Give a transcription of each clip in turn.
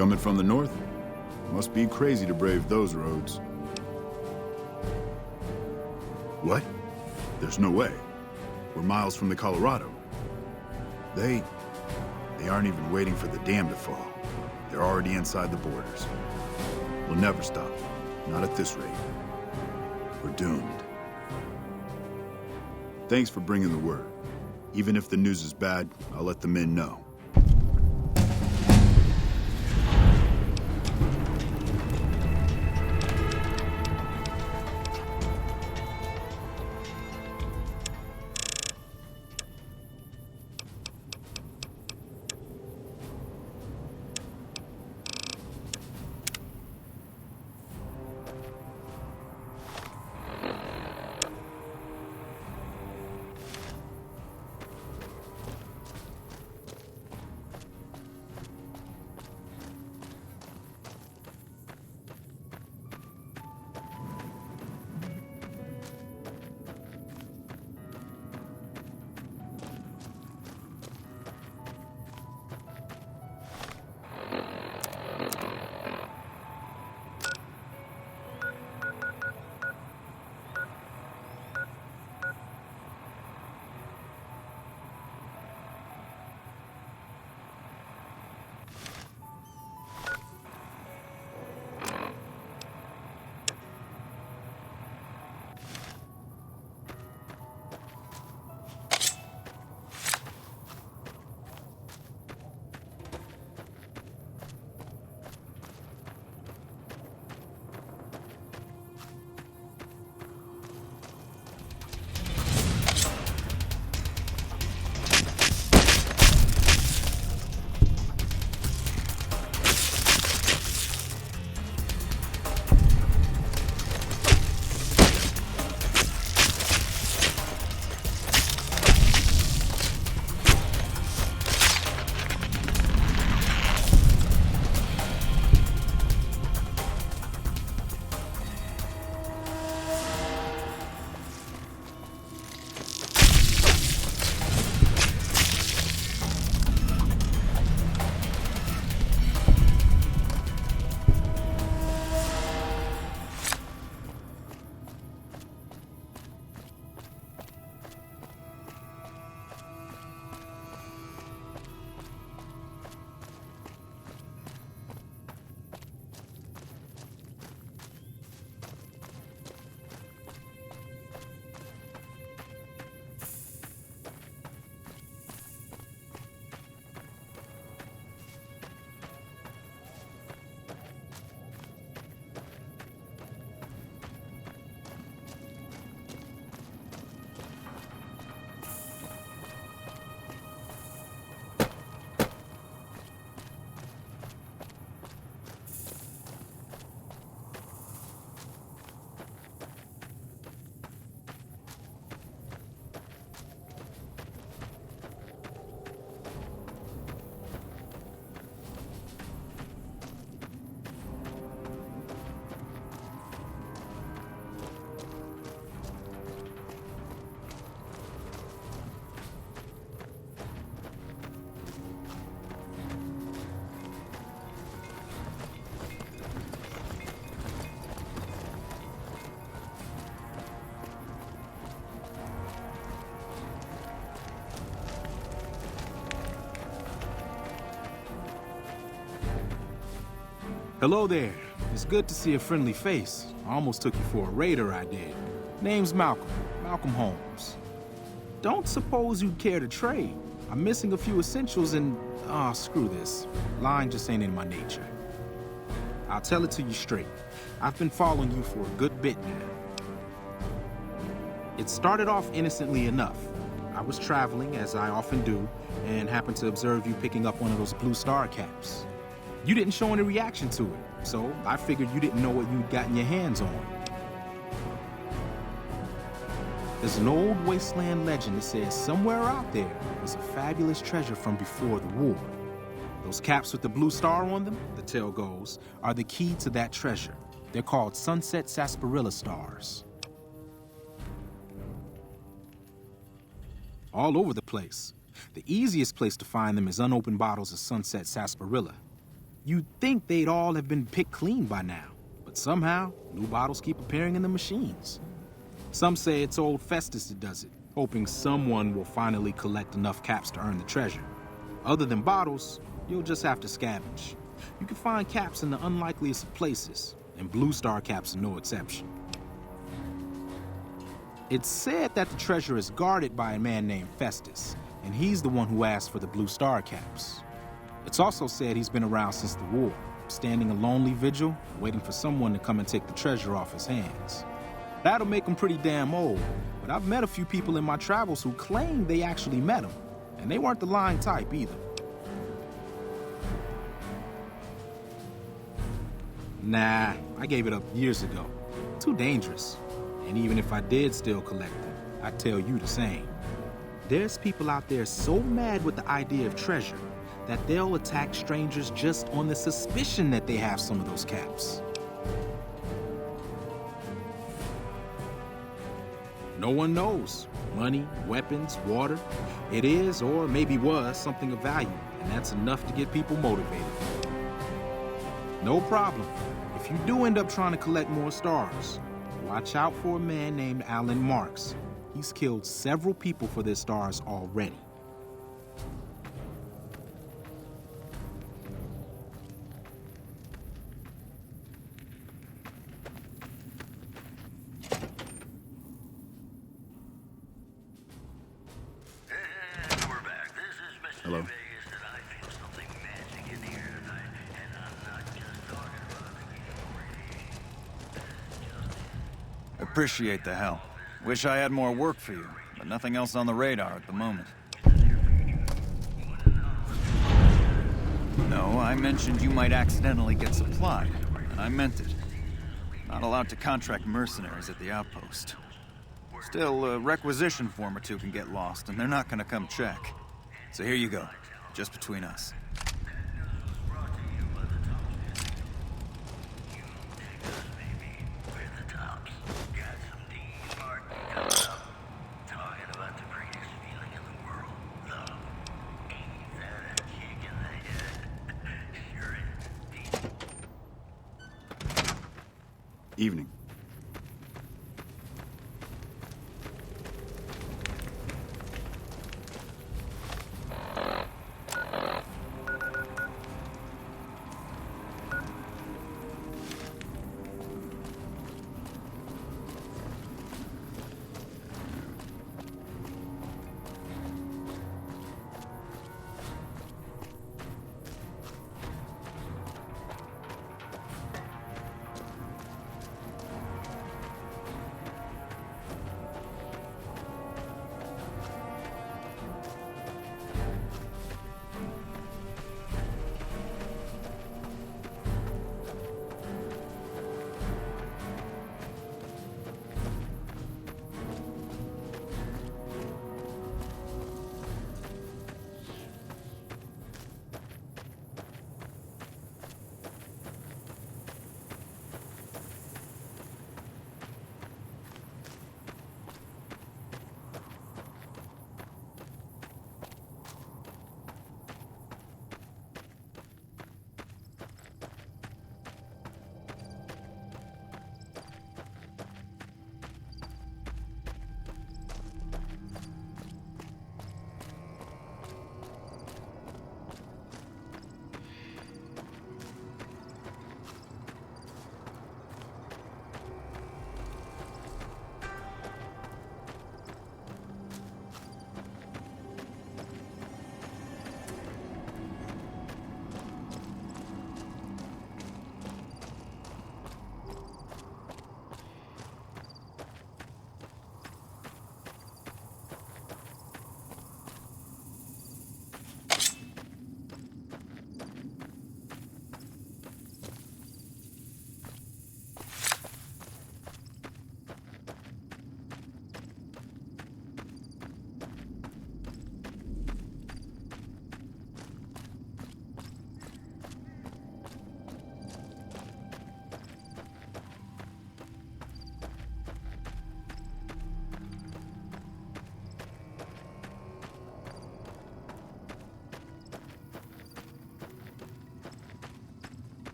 Coming from the north? Must be crazy to brave those roads. What? There's no way. We're miles from the Colorado. They aren't even waiting for the dam to fall. They're already inside the borders. We'll never stop. Not at this rate. We're doomed. Thanks for bringing the word. Even if the news is bad, I'll let the men know. Hello there. It's good to see a friendly face. I almost took you for a raider, I did. Name's Malcolm. Malcolm Holmes. Don't suppose you'd care to trade. I'm missing a few essentials and... screw this. Lying just ain't in my nature. I'll tell it to you straight. I've been following you for a good bit now. It started off innocently enough. I was traveling, as I often do, and happened to observe you picking up one of those blue star caps. You didn't show any reaction to it, so I figured you didn't know what you'd gotten your hands on. There's an old wasteland legend that says somewhere out there is a fabulous treasure from before the war. Those caps with the blue star on them, the tale goes, are the key to that treasure. They're called sunset sarsaparilla stars. All over the place. The easiest place to find them is unopened bottles of sunset sarsaparilla. You'd think they'd all have been picked clean by now, but somehow, new bottles keep appearing in the machines. Some say it's old Festus that does it, hoping someone will finally collect enough caps to earn the treasure. Other than bottles, you'll just have to scavenge. You can find caps in the unlikeliest of places, and Blue Star caps are no exception. It's said that the treasure is guarded by a man named Festus, and he's the one who asked for the Blue Star caps. It's also said he's been around since the war, standing a lonely vigil, waiting for someone to come and take the treasure off his hands. That'll make him pretty damn old, but I've met a few people in my travels who claim they actually met him, and they weren't the lying type either. Nah, I gave it up years ago. Too dangerous. And even if I did still collect them, I'd tell you the same. There's people out there so mad with the idea of treasure that they'll attack strangers just on the suspicion that they have some of those caps. No one knows. Money, weapons, water. It is, or maybe was, something of value, and that's enough to get people motivated. No problem. If you do end up trying to collect more stars, watch out for a man named Alan Marks. He's killed several people for their stars already. Hello? Appreciate the help. Wish I had more work for you, but nothing else on the radar at the moment. No, I mentioned you might accidentally get supplied, and I meant it. Not allowed to contract mercenaries at the outpost. Still, a requisition form or two can get lost, and they're not gonna come check. So here you go, just between us. Evening.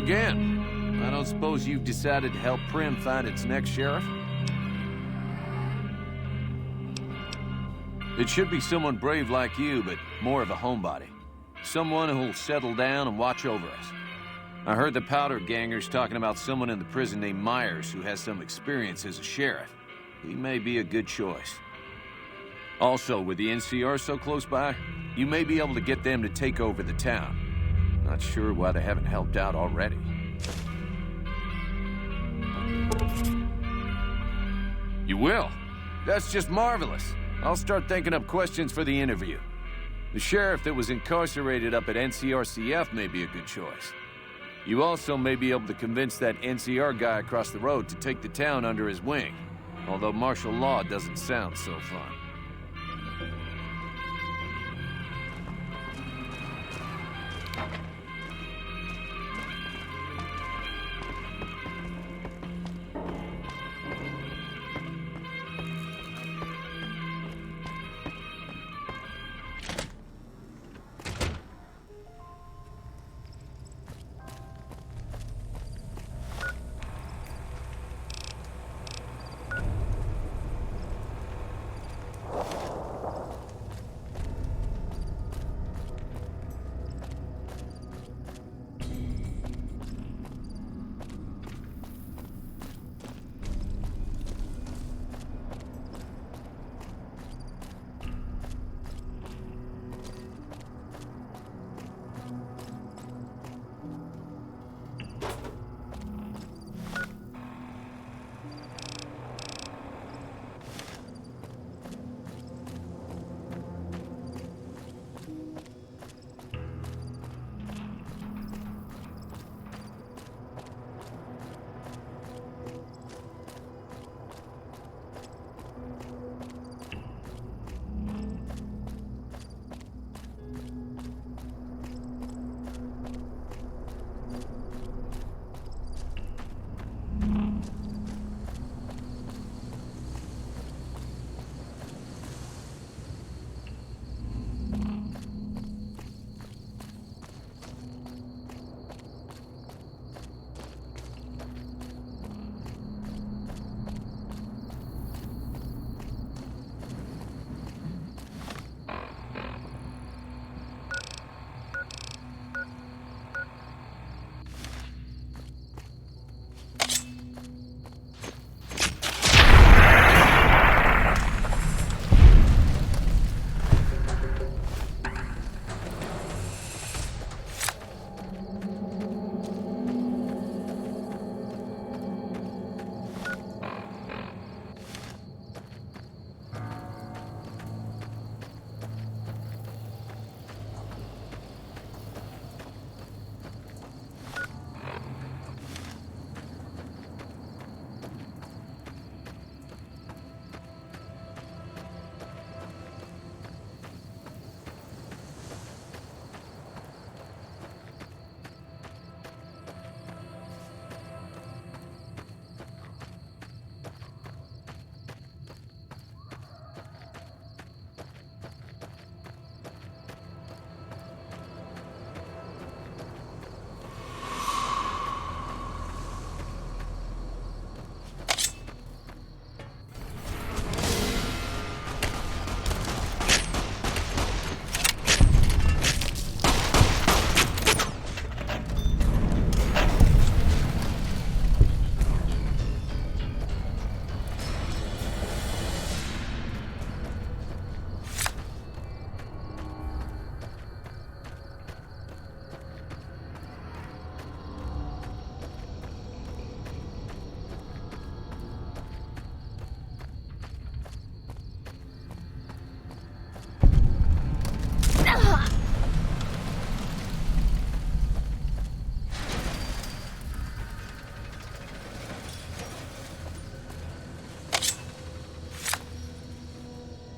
again. I don't suppose you've decided to help Prim find its next sheriff? It should be someone brave like you, but more of a homebody. Someone who'll settle down and watch over us. I heard the powder gangers talking about someone in the prison named Myers who has some experience as a sheriff. He may be a good choice. Also, with the NCR so close by, you may be able to get them to take over the town. Not sure why they haven't helped out already. You will? That's just marvelous. I'll start thinking up questions for the interview. The sheriff that was incarcerated up at NCRCF may be a good choice. You also may be able to convince that NCR guy across the road to take the town under his wing. Although martial law doesn't sound so fun.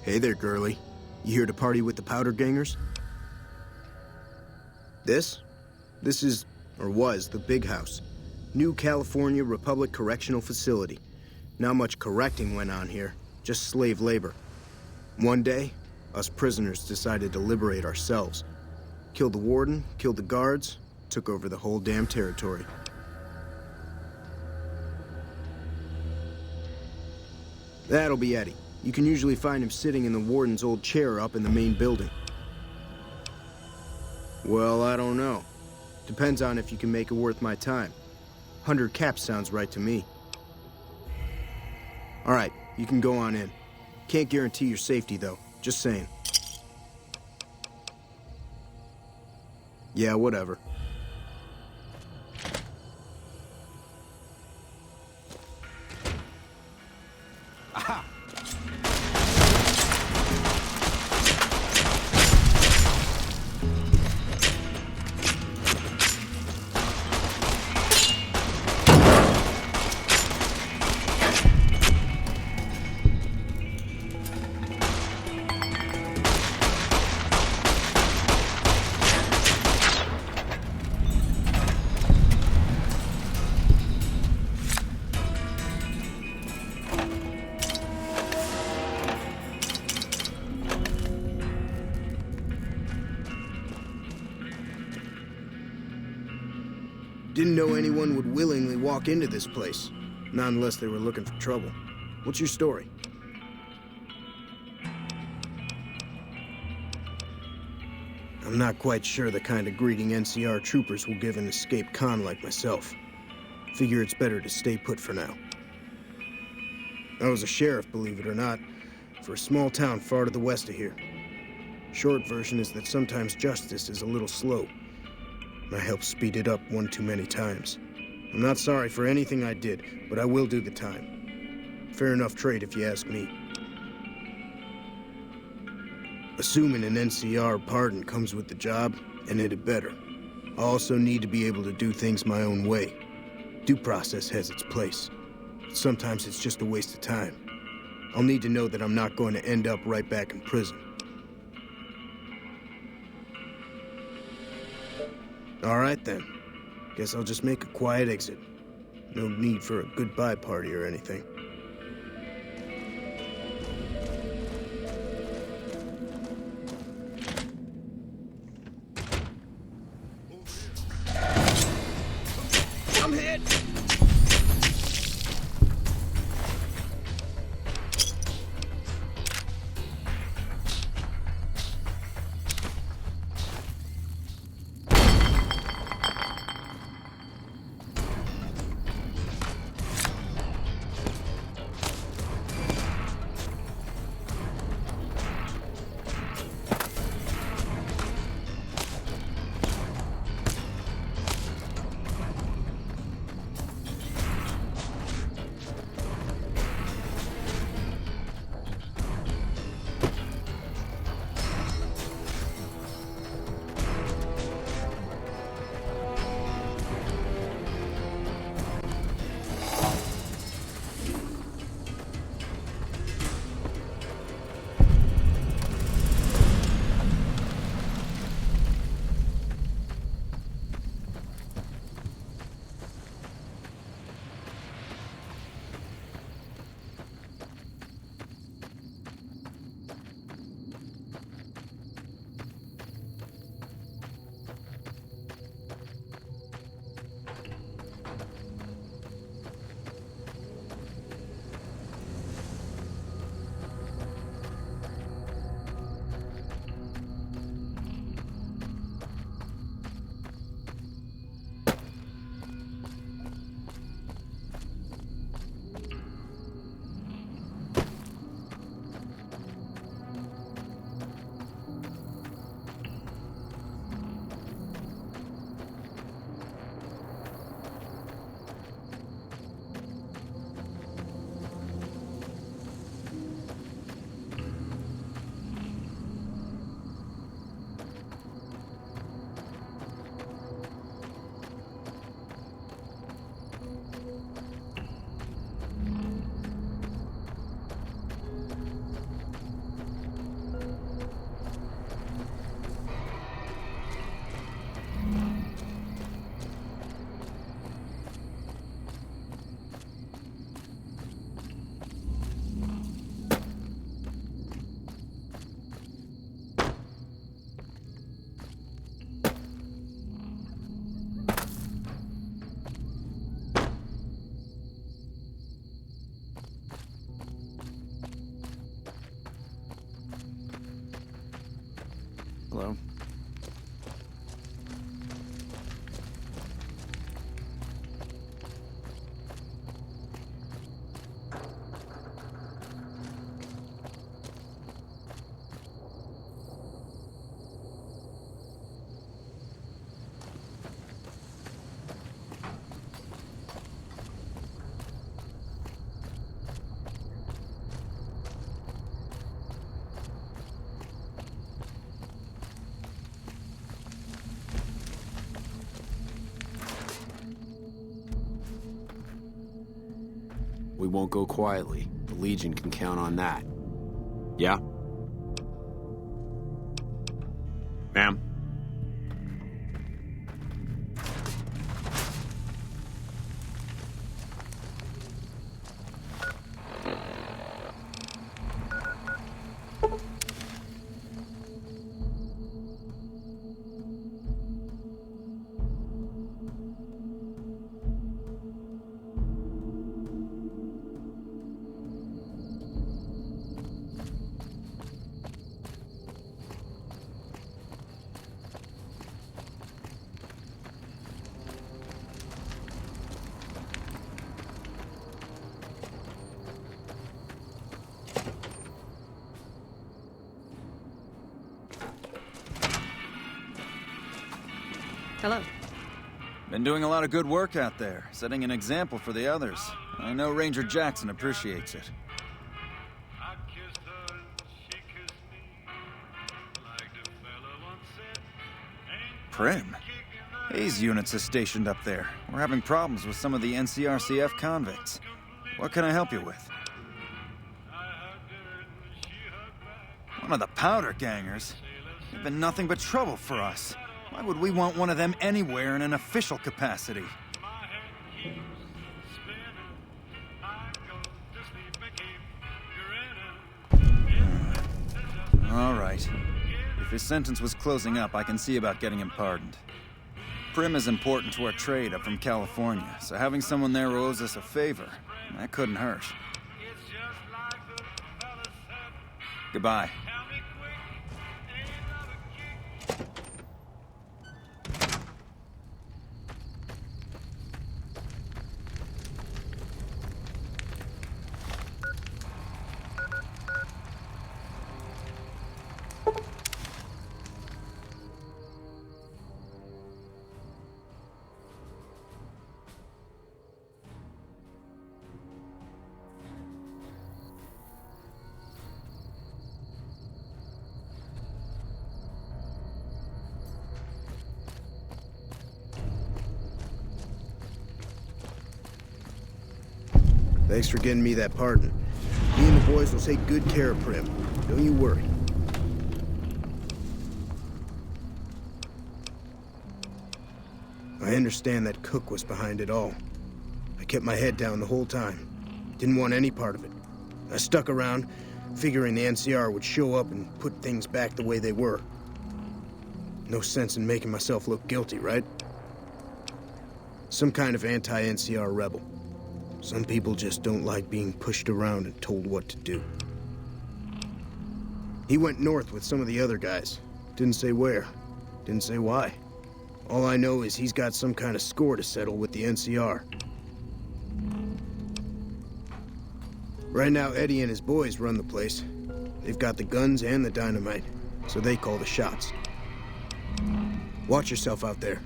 Hey there, girlie. You here to party with the powder gangers? This is, or was, the Big House. New California Republic Correctional Facility. Not much correcting went on here, just slave labor. One day, us prisoners decided to liberate ourselves. Killed the warden, killed the guards, took over the whole damn territory. That'll be Eddie. You can usually find him sitting in the warden's old chair up in the main building. Well, I don't know. Depends on if you can make it worth my time. 100 caps sounds right to me. All right, you can go on in. Can't guarantee your safety, though. Just saying. Yeah, whatever. Aha! Didn't know anyone would willingly walk into this place. Not unless they were looking for trouble. What's your story? I'm not quite sure the kind of greeting NCR troopers will give an escaped con like myself. Figure it's better to stay put for now. I was a sheriff, believe it or not, for a small town far to the west of here. Short version is that sometimes justice is a little slow. I helped speed it up one too many times. I'm not sorry for anything I did, but I will do the time. Fair enough trade if you ask me. Assuming an NCR pardon comes with the job, and it had better. I also need to be able to do things my own way. Due process has its place. But sometimes it's just a waste of time. I'll need to know that I'm not going to end up right back in prison. All right, then. Guess I'll just make a quiet exit. No need for a goodbye party or anything. I'm hit! We won't go quietly. The Legion can count on that. Yeah? Ma'am? Hello. Been doing a lot of good work out there, setting an example for the others. I know Ranger Jackson appreciates it. Prim? Hayes units is stationed up there. We're having problems with some of the NCRCF convicts. What can I help you with? One of the powder gangers? They've been nothing but trouble for us. Why would we want one of them anywhere in an official capacity? All right. If his sentence was closing up, I can see about getting him pardoned. Prim is important to our trade up from California, so having someone there who owes us a favor, that couldn't hurt. Goodbye. Thanks for getting me that pardon. Me and the boys will take good care of Prim. Don't you worry. I understand that Cook was behind it all. I kept my head down the whole time. Didn't want any part of it. I stuck around, figuring the NCR would show up and put things back the way they were. No sense in making myself look guilty, right? Some kind of anti-NCR rebel. Some people just don't like being pushed around and told what to do. He went north with some of the other guys. Didn't say where. Didn't say why. All I know is he's got some kind of score to settle with the NCR. Right now, Eddie and his boys run the place. They've got the guns and the dynamite, so they call the shots. Watch yourself out there.